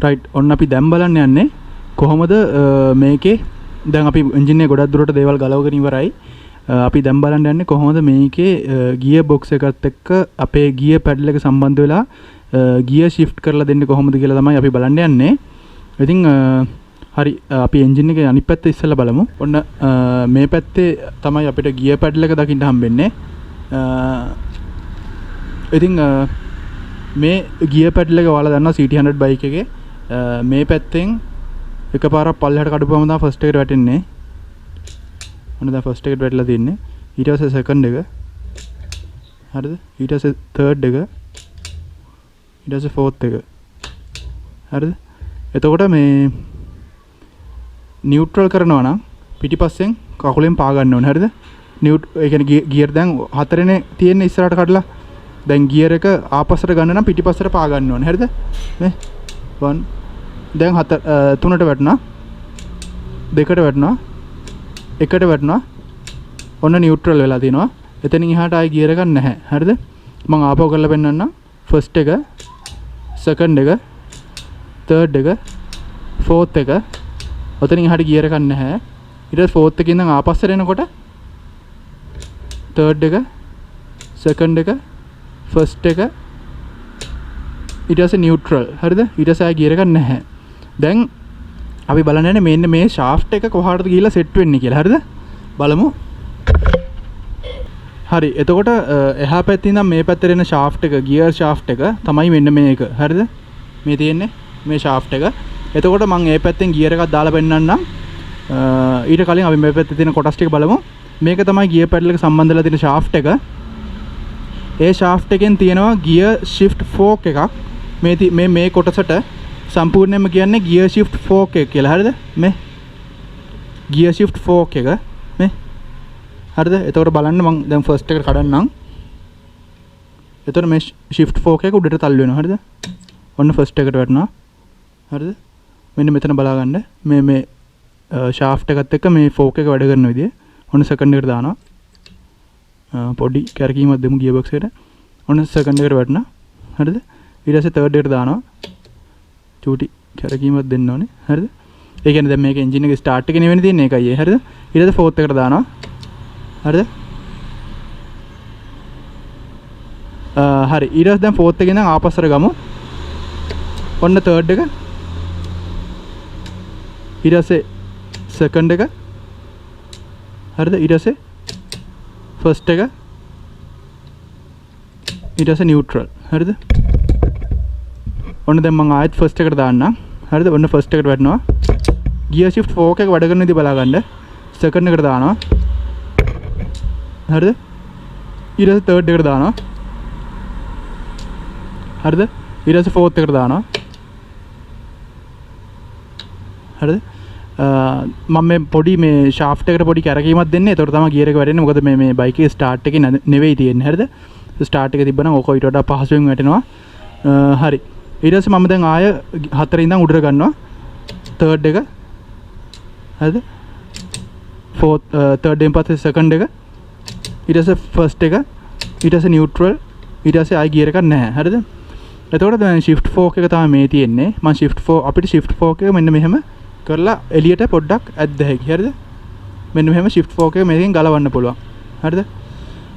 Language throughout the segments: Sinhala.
රයිට් ඔන්න අපි දැන් බලන්න යන්නේ කොහොමද මේකේ දැන් අපි එන්ජින් එක ගොඩක් දුරට දේවල් ගලවගෙන ඉවරයි. අපි දැන් බලන්න යන්නේ කොහොමද මේකේ ගියර් බොක්ස් එකත් එක්ක අපේ ගියර් පැඩල් එක සම්බන්ධ වෙලා ගියර් shift කරලා දෙන්නේ කොහොමද කියලා තමයි අපි බලන්න යන්නේ. ඉතින් හරි අපි එන්ජින් එකේ අනිත් පැත්ත ඉස්සෙල්ලා බලමු. ඔන්න මේ පැත්තේ තමයි අපිට ගියර් පැඩල් එක දකින්න හම්බෙන්නේ. ඉතින් මේ ගියර් පැඩල් එක ඔයාලා දන්නවා CT100 බයික් එකේ මේ පැත්තෙන් එකපාරක් පල්ලෙහාට කඩපුවම තමයි ෆස්ට් එකට වැටෙන්නේ. ඔන්න දැන් ෆස්ට් එකට වැටලා තින්නේ. ඊට පස්සේ සෙකන්ඩ් එක. හරිද? ඊට පස්සේ තර්ඩ් එක. ඊට පස්සේ ෆෝර්ත් එක. හරිද? එතකොට මේ නියුට්‍රල් කරනවා නම් පිටිපස්සෙන් කකුලෙන් පා ගන්න ඕනේ. හරිද? ඒ කියන්නේ ගියර් දැන් හතරනේ තියෙන ඉස්සරහට කඩලා දැන් ගියර් එක ආපස්සට ගන්න නම් පිටිපස්සට පා ගන්න ඕනේ. හරිද? මේ 1 දැන් 3ට වැටුණා. 2ට වැටුණා. 1ට වැටුණා. ඔන්න නියුට්‍රල් වෙලා තිනවා. එතනින් එහාට ආයි ගියර් එකක් නැහැ. හරිද? මම ආපහු කරලා පෙන්නන්නම්. ෆස්ට් එක, සෙකන්ඩ් එක, තර්ඩ් එක, ෆෝර්ත් එක. ඔතනින් එහාට ගියර් එකක් නැහැ. ඊට පස්සේ ෆෝර්ත් එකෙන් ඉඳන් ආපස්සට එනකොට තර්ඩ් එක, සෙකන්ඩ් එක, ෆස්ට් එක, ඊට පස්සේ නියුට්‍රල්. හරිද? ඊට පස්සේ ආයි ගියර් එකක් නැහැ. දැන් අපි බලන්න යන්නේ මෙන්න මේ ෂාෆ්ට් එක කොහාටද ගිහිල්ලා සෙට් වෙන්නේ කියලා. හරිද? බලමු. හරි. එතකොට එහා පැත්තේ ඉඳන් මේ පැත්තට එන ෂාෆ්ට් එක ගියර් ෂාෆ්ට් එක තමයි මෙන්න මේක. හරිද? මේ තියෙන්නේ මේ ෂාෆ්ට් එක. එතකොට මම මේ පැත්තෙන් ගියර් එකක් දාලා පෙන්නන්නම්. ඊට කලින් අපි මේ පැත්තේ තියෙන කොටස් ටික බලමු. මේක තමයි ගියර් පැඩල් එක සම්බන්ධ වෙලා තියෙන ෂාෆ්ට් එක. ඒ ෂාෆ්ට් එකෙන් තියෙනවා ගියර් shift fork එකක්. මේ කොටසට සම්පූර්ණයෙන්ම කියන්නේ ගියර් shift fork එක කියලා. හරිද? මේ ගියර් shift fork එක මේ. හරිද? එතකොට බලන්න මම දැන් ෆස්ට් එකට කඩන්නම්. එතකොට මේ shift fork එක උඩට තල්ලු වෙනවා. හරිද? ඔන්න ෆස්ට් එකට වැටුණා. හරිද? මෙන්න මෙතන බලා ගන්න. මේ shaft එකත් එක්ක මේ fork එක වැඩ කරන විදිය. ඔන්න සෙකන්ඩ් එකට දානවා. පොඩි කැරකීමක් දෙමු ගියර් බොක්ස් එකට. ඔන්න සෙකන්ඩ් එකට වැටුණා. හරිද? ඊට පස්සේ තර්ඩ් එකට දානවා. චූටි කැරකීමක් දෙන්න ඕනේ. හරිද? ඒ කියන්නේ දැන් මේක එන්ජින් එක ස්ටාර්ට් එකේ නෙවෙයි තියෙන්නේ ඒකයි ඒ. හරිද? ඊට පස්සේ ෆෝර්ත් එකට දානවා. හරිද? හරි. ඊට පස්සේ දැන් ෆෝර්ත් එකෙන් ඉඳන් ආපස්සට ගමු. ඔන්න තර්ඩ් එක. ඊට පස්සේ සෙකන්ඩ් එක. හරිද? ඊට පස්සේ ෆස්ට් එක. ඊට පස්සේ නියුට්‍රල්. හරිද? ඔන්න දැන් මම ආයෙත් ෆස්ට් එකට දාන්නම්. හරිද? ඔන්න ෆස්ට් එකට වැටෙනවා. ගියර් shift fork එක වැඩ කරන විදිහ බලා ගන්න. සෙකන්ඩ් එකට දානවා. හරිද? ඊට පස්සේ තර්ඩ් එකට දානවා. හරිද? ඊට පස්සේ ෆෝර්ත් එකට දානවා. හරිද? මම මේ පොඩි මේ ෂාෆ්ට් එකට පොඩි කැරකීමක් දෙන්නේ. ඒතකොට තමයි ගියර් එක වැටෙන්නේ. මොකද මේ බයික් එකේ ස්ටාර්ට් එකේ නෙවෙයි තියෙන්නේ. හරිද? ස්ටාර්ට් එක තිබ්බනම් ඕක ඊට වඩා පහසුවෙන් වැටෙනවා. හරි. ඊට පස්සේ මම දැන් ආය 4 ඉඳන් උඩට ගන්නවා. තර්ඩ් එක. හරිද? ෆෝර්ත් තර්ඩ් එකෙන් පස්සේ සෙකන්ඩ් එක. ඊට පස්සේ ෆස්ට් එක. ඊට පස්සේ නියුට්‍රල්. ඊට පස්සේ ආයි ගියර් එකක් නැහැ. හරිද? එතකොට දැන් shift fork එක තමයි මේ තියෙන්නේ. මම අපිට shift fork එක මෙන්න මෙහෙම කරලා එළියට පොඩ්ඩක් ඇද්ද හැකි. හරිද? මෙන්න මෙහෙම shift fork එක මේකෙන් ගලවන්න පුළුවන්. හරිද?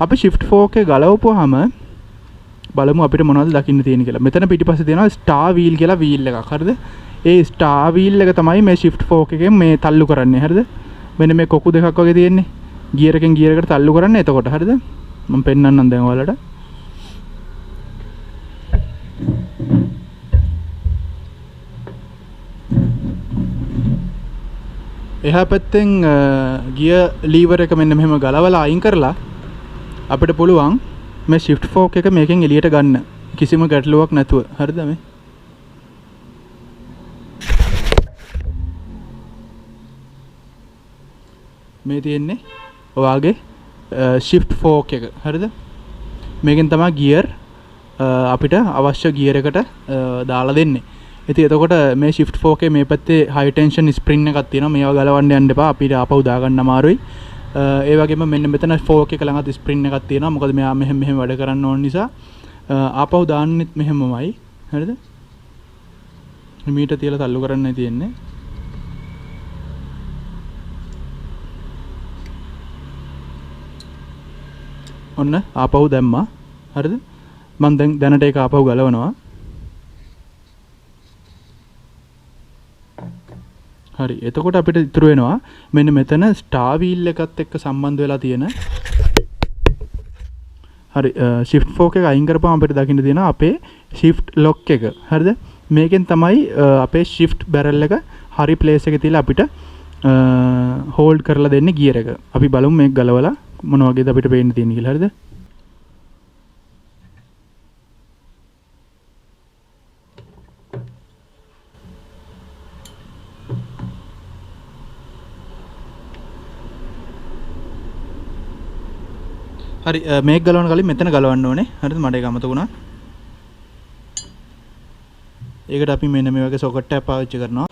අපි shift fork එක ගලවපුවාම බලමු අපිට මොනවද දකින්න තියෙන්නේ කියලා. මෙතන පිටිපස්සේ තියෙනවා star wheel කියලා wheel එකක්. හරිද? ඒ star wheel එක තමයි මේ shift fork එකෙන් මේ තල්ලු කරන්නේ. හරිද? මෙන්න මේ කොකු දෙකක් වගේ තියෙන්නේ. ගියර් එකෙන් ගියර් එකට තල්ලු කරන්නේ. එතකොට හරිද? මම පෙන්නන්නම් දැන් ඔයාලට. එහා පැත්තෙන් ගියර් ලීවර් එක මෙන්න මෙහෙම ගලවලා අයින් කරලා අපිට පුළුවන් මේ shift fork එක මේකෙන් එළියට ගන්න. කිසිම ගැටලුවක් නැතුව. හරිද මේ? මේ තියෙන්නේ ඔයාගේ shift fork එක. හරිද? මේකෙන් තමයි ගියර් අපිට අවශ්‍ය ගියර් එකට දාලා දෙන්නේ. ඉතින් එතකොට මේ shift fork එකේ මේ පැත්තේ high tension spring එකක් තියෙනවා. මේවා ගලවන්න යන්න එපා. අපිට ආපහු දාගන්න අමාරුයි. ඒ වගේම මෙන්න මෙතන fork එක ළඟත් spring එකක් තියෙනවා. මොකද මෙයා මෙහෙම වැඩ කරන්න ඕන නිසා ආපහු දාන්නෙත් මෙහෙමමයි. හරිද? හිමීට තියලා තල්ලු කරන්නයි තියෙන්නේ. ඔන්න ආපහු දැම්මා. හරිද? මම දැනට ඒක ආපහු ගලවනවා. හරි. එතකොට අපිට ඉතුරු වෙනවා මෙන්න මෙතන ස්ටාර් වීල් එකත් එක්ක සම්බන්ධ වෙලා තියෙන. හරි. shift fork එක අයින් කරපුවම අපිට දකින්න තියෙනවා අපේ shift lock එක. හරිද? මේකෙන් තමයි අපේ shift barrel එක හරි place එකේ තියලා අපිට hold කරලා දෙන්නේ gear එක. අපි බලමු මේක ගලවලා මොන වගේද අපිට පේන්න තියෙන්නේ කියලා. හරිද? හරි. මේක ගලවන්න කලින් මෙතන ගලවන්න ඕනේ. හරිද? මට ඒක අමතක වුණා. ඒකට අපි මෙන්න මේ වගේ socket එකක් පාවිච්චි කරනවා.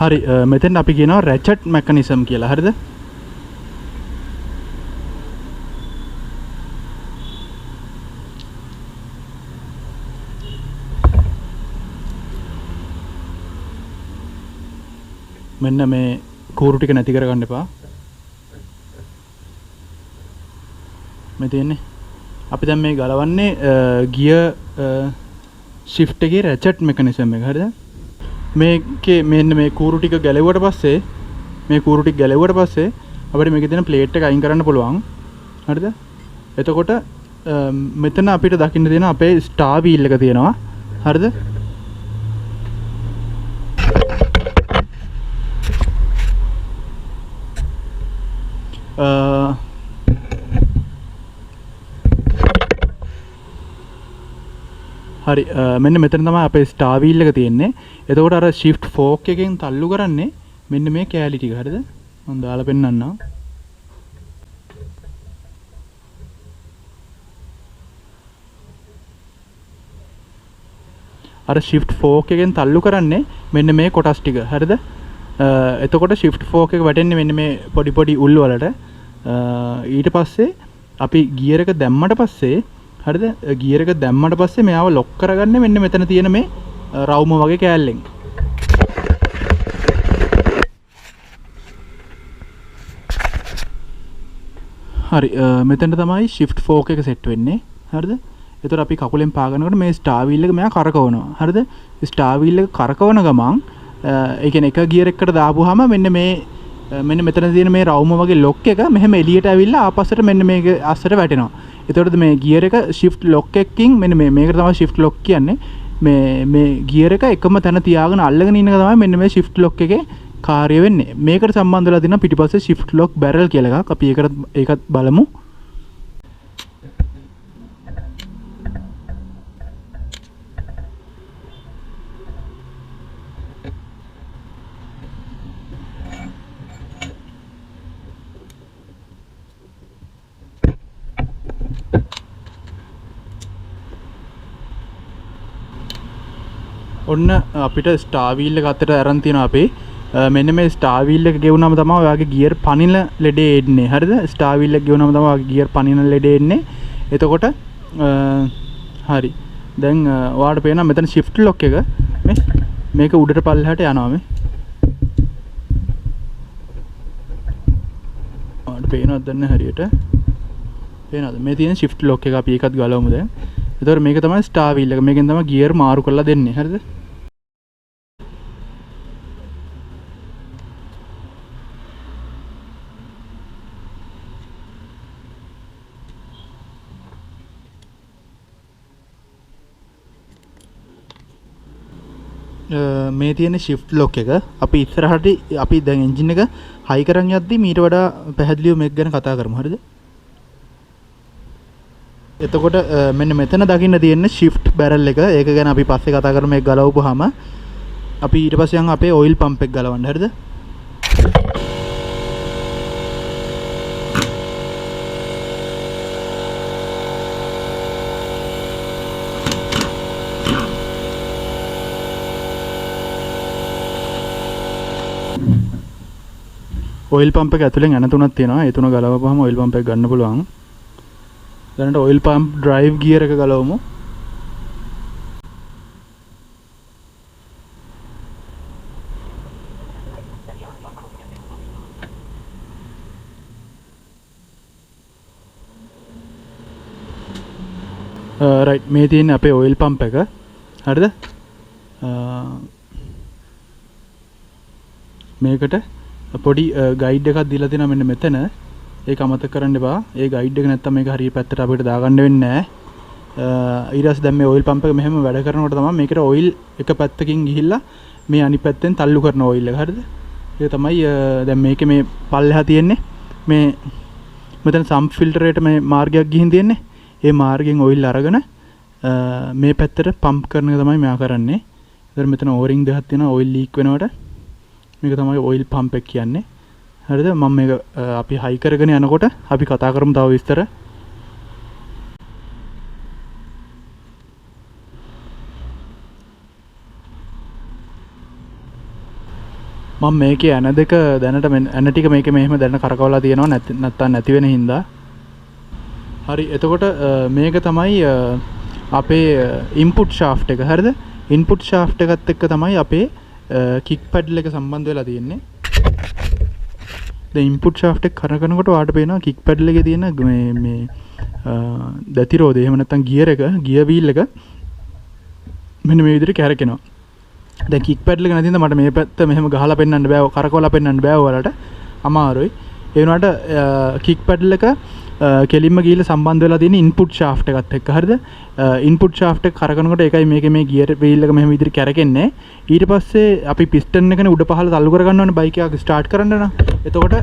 හරි. මෙතෙන් අපි කියනවා ratchet mechanism කියලා. හරිද? මෙන්න මේ කූරු ටික නැති කරගන්න එපා. මේ තියෙන්නේ. අපි දැන් මේ ගලවන්නේ gear shift එකේ ratchet mechanism එක. හරිද? මේකේ මෙන්න මේ කූරු ටික ගැලෙවුවට පස්සේ අපිට මේකේ තියෙන ප්ලේට් එක අයින් කරන්න පුළුවන්. හරිද? එතකොට මෙතන අපිට දකින්න තියෙන අපේ ස්ටාර් වීල් එක තියෙනවා. හරිද? හරි. මෙන්න මෙතන තමයි අපේ ස්ටාර් වීල් එක තියෙන්නේ. එතකොට අර shift fork එකෙන් තල්ලු කරන්නේ මෙන්න මේ කෑලි ටික. හරිද? මම දාලා පෙන්නන්නම්. අර shift fork එකෙන් තල්ලු කරන්නේ මෙන්න මේ කොටස් ටික. හරිද? එතකොට shift fork එක වැටෙන්නේ මෙන්න මේ පොඩි පොඩි උල් වලට. ඊට පස්සේ අපි gear එක දැම්මට පස්සේ හරිද? gear එක දැම්මට පස්සේ මෙයාව lock කරගන්නේ මෙන්න මෙතන තියෙන මේ රවුම වගේ කෑල්ලෙන්. හරි. මෙතන තමයි shift fork එක set වෙන්නේ. හරිද? එතකොට අපි කකුලෙන් පාගනකොට මේ ස්ටාර් වීල් එක මෙයා කරකවනවා. හරිද? ස්ටාර් වීල් එක කරකවන ගමන් ඒ කියන්නේ එක ගියර් එකකට දාපුවාම මෙන්න මෙතන තියෙන මේ රවුම වගේ ලොක් එක මෙහෙම එළියට ඇවිල්ලා ආපස්සට මෙන්න මේක අස්සට වැටෙනවා. එතකොට මේ ගියර් එක shift lock එකකින් මෙන්න මේකට තමයි shift lock කියන්නේ. මේ ගියර් එක එකම තැන තියාගෙන අල්ලගෙන ඉන්න එක තමයි මෙන්න මේ shift lock එකේ කාර්යය වෙන්නේ. මේකට සම්බන්ධ වෙලා තියෙන පිටිපස්සේ shift lock barrel කියලා එකක්. අපි ඒකත් බලමු. ඔන්න අපිට ස්ටාර් වීල් එක අතට අරන් තියෙනවා අපි. මෙන්න මේ ස්ටාර් වීල් එක ගෙවුනම තමයි ඔයාගේ ගියර් පනින ලෙඩේ එන්නේ. හරිද? ස්ටාර් වීල් එක ගෙවුනම තමයි ඔයාගේ ගියර් පනින ලෙඩේ එන්නේ. එතකොට හරි. දැන් ඔයාලට පේනවා මෙතන shift lock එක මේක උඩට පල්ලෙහාට යනවා මේ. ඔයාලට පේනවද දැන් හරියට? පේනවද? මේ තියෙන shift lock එක අපි ඒකත් ගලවමු දැන්. එතකොට මේක තමයි ස්ටාර් වීල් එක. මේකෙන් තමයි ගියර් මාරු කරලා දෙන්නේ. හරිද? මේ තියෙන shift lock එක අපි ඉස්සරහට අපි දැන් එන්ජින් එක හයි කරන් යද්දි මීට වඩා පැහැදිලිව මේක ගැන කතා කරමු. හරිද? එතකොට මෙන්න මෙතන දකින්න තියෙන shift barrel එක. ඒක ගැන අපි පස්සේ කතා කරමු. මේක ගලවපුවාම අපි ඊට පස්සේ යන් අපේ oil pump එක ගලවන්න. හරිද? ඔයිල් පම්ප් එක ඇතුලෙන් ඇන තුනක් තියෙනවා. ඒ තුන ගලවපුවාම ඔයිල් පම්ප් එක ගන්න පුළුවන්. දැනට ඔයිල් පම්ප් ඩ්‍රයිව් ගියර් එක ගලවමු. රයිට් මේ තියෙන්නේ අපේ ඔයිල් පම්ප් එක. හරිද? මේකට පොඩි ගයිඩ් එකක් දීලා තියෙනවා මෙන්න මෙතන. ඒක අමතක කරන්න එපා. ඒ ගයිඩ් එක නැත්තම් මේක හරිය පැත්තට අපිට දාගන්න වෙන්නේ නැහැ. ඊට පස්සේ දැන් මේ ඔයිල් පම්ප් එක මෙහෙම වැඩ කරනකොට තමයි මේකට ඔයිල් එක පැත්තකින් ගිහිල්ලා මේ අනිත් පැත්තෙන් තල්ලු කරන ඔයිල් එක. හරිද? ඒක තමයි දැන් මේකේ මේ පල්ලෙහා තියෙන්නේ. මේ මෙතන සම් ෆිල්ටරේට මේ මාර්ගයක් ගිහින් තියෙන්නේ. ඒ මාර්ගෙන් ඔයිල් අරගෙන මේ පැත්තට පම්ප් කරන එක තමයි මෙයා කරන්නේ. ඉතින් මෙතන ඕරින් දෙකක් තියෙනවා ඔයිල් ලීක් වෙනකොට. මේක තමයි ඔයිල් පම්ප් එක කියන්නේ. හරිද? මම මේක අපි හයි කරගෙන යනකොට අපි කතා කරමු තව විස්තර. මම මේකේ ඇන දෙක දැනට ඇන ටික මේකේ මෙහෙම දැන කරකවලා තියෙනවා නැත්තම් නැති වෙන හින්දා. හරි එතකොට මේක තමයි අපේ ඉන්පුට් ෂාෆ්ට් එක. හරිද? ඉන්පුට් ෂාෆ්ට් එකත් එක්ක තමයි අපේ කික් පැඩල් එක සම්බන්ධ වෙලා තියෙන්නේ. දැන් ඉන්පුට් ෂාෆ්ට් එක කරකනකොට ඔයාලට පේනවා කික් පැඩල් එකේ තියෙන මේ දතිරෝධය එහෙම නැත්නම් ගියර් එක ගියර් වීල් එක මෙන්න මේ විදිහට කැරකෙනවා. දැන් කික් පැඩල් එක නැතිනම් මට මේ පැත්ත මෙහෙම ගහලා පෙන්වන්න බෑ කරකවලා පෙන්වන්න බෑ ඔයාලට අමාරුයි. ඒ වුණාට කික් පැඩල් එක කෙලින්ම ගිහිල්ලා සම්බන්ධ වෙලා තියෙන ඉන්පුට් ෂාෆ්ට් එකත් එක්ක. හරිද? ඉන්පුට් ෂාෆ්ට් එක කරකනකොට ඒකයි මේකේ මේ ගියර් වීල් එක මෙහෙම විදිහට කැරකෙන්නේ. ඊට පස්සේ අපි පිස්ටන් එකනේ උඩ පහළ තල්ලු කරගන්න ඕනේ බයික් එක ස්ටාර්ට් කරන්න නම්. එතකොට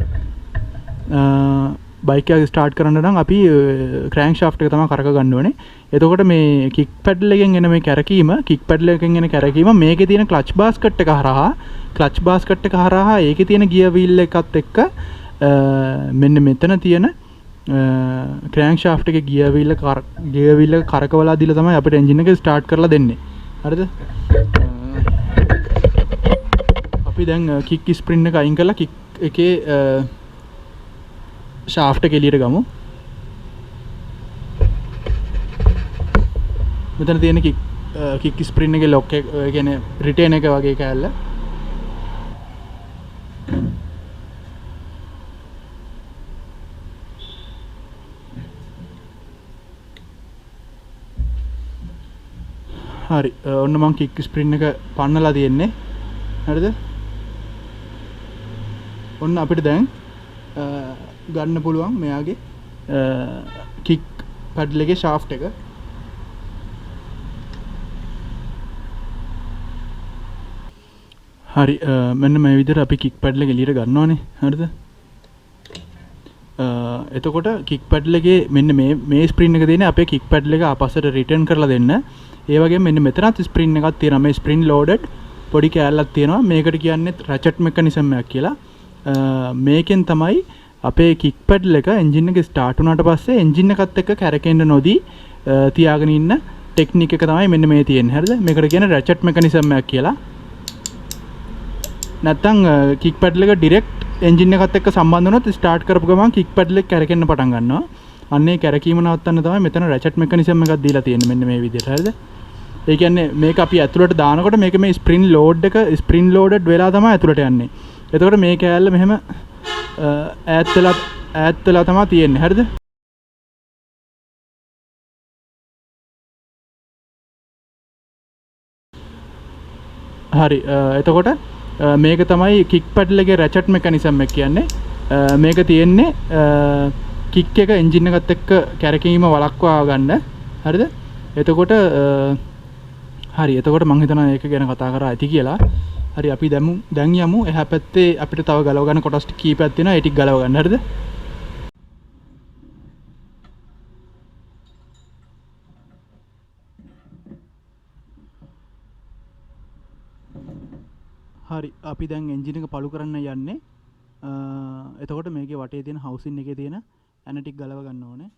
බයික් එක ස්ටාර්ට් කරන්න නම් අපි ක්‍රෑන්ක් ෂාෆ්ට් එක තමයි කරක ගන්න ඕනේ. එතකොට මේ කික් පැඩල් එකෙන් එන මේ කැරකීම කික් පැඩල් එකෙන් එන කැරකීම මේකේ තියෙන ක්ලච් බාස්කට් එක හරහා ඒකේ තියෙන ගියර් වීල් එකත් එක්ක මෙන්න මෙතන තියෙන ක්‍රෑන්ක් ෂාෆ්ට් එකේ ගියර් වීල් එක කරකවලා දීලා තමයි අපිට එන්ජින් එක ස්ටාර්ට් කරලා දෙන්නේ. හරිද? අපි දැන් කික් ස්ප්‍රින් එක අයින් කරලා කික් එකේ ෂාෆ්ට් එක එළියට ගමු. මෙතන තියෙන කික් ස්ප්‍රින් එකේ ලොක් එක කියන්නේ රිටේන් එක වගේ කෑල්ල. හරි ඔන්න මම කික් ස්ප්‍රින් එක පන්නලා තියෙන්නේ. හරිද? ඔන්න අපිට දැන් ගන්න පුළුවන් මෙයාගේ කික් පැඩල් එකේ ෂාෆ්ට් එක. හරි මෙන්න මේ විදිහට අපි කික් පැඩල් එක එළියට ගන්නවානේ. හරිද? එතකොට කික් පැඩල් එකේ මෙන්න මේ ස්ප්‍රින් එක තියෙන්නේ අපේ කික් පැඩල් එක ආපස්සට රිටර්න් කරලා දෙන්න. ඒ වගේම මෙන්න මෙතනත් ස්ප්‍රින් එකක් තියෙනවා. මේ ස්ප්‍රින් ලෝඩඩ් පොඩි කෑල්ලක් තියෙනවා. මේකට කියන්නේ රැචට් මෙකනිසම් එකක් කියලා. මේකෙන් තමයි අපේ කික් පැඩල් එක එන්ජින් එක ස්ටාර්ට් වුණාට පස්සේ එන්ජින් එකත් එක්ක කැරකෙන්න නොදී තියාගෙන ඉන්න ටෙක්නික් එක තමයි මෙන්න මේ තියෙන්නේ. හරිද? මේකට කියන්නේ රැචට් මෙකනිසම් එකක් කියලා. නැත්තම් කික් පැඩල් එක ඩිරෙක්ට් එන්ජින් එකත් එක්ක සම්බන්ධ වුණොත් ස්ටාර්ට් කරපු ගමන් කික් පැඩල් එක කැරකෙන්න පටන් ගන්නවා. අන්නේ කැරකීම නවත්තන්න තමයි මෙතන රැචට් මෙකනිසම් එකක් දීලා තියෙන්නේ මෙන්න මේ විදිහට. හරිද? ඒ කියන්නේ මේක අපි ඇතුළට දානකොට මේක මේ ස්ප්‍රින් ලෝඩඩ් වෙලා තමයි ඇතුළට යන්නේ. එතකොට මේ කෑල්ල මෙහෙම ඈත් වෙලා තමයි තියෙන්නේ. හරිද? හරි එතකොට මේක තමයි කික් පැඩල් එකේ රැචට් මෙකනිසම් එක කියන්නේ. මේක තියෙන්නේ කික් එක එන්ජින් එකත් එක්ක කැරකීම වළක්වා ගන්න. හරිද? එතකොට එතකොට මම හිතනවා ඒක ගැන කතා කරා ඇති කියලා. හරි අපි දැන් යමු එහා පැත්තේ අපිට තව ගලව ගන්න කොටස් කීපයක් තියෙනවා. ඒ ටික ගලව ගන්න. හරිද? හරි අපි දැන් එන්ජින් එක පළු කරන්න යන්නේ. එතකොට මේකේ වටේ තියෙන හවුසින් එකේ තියෙන ඇන ටික ගලව ගන්න ඕනේ.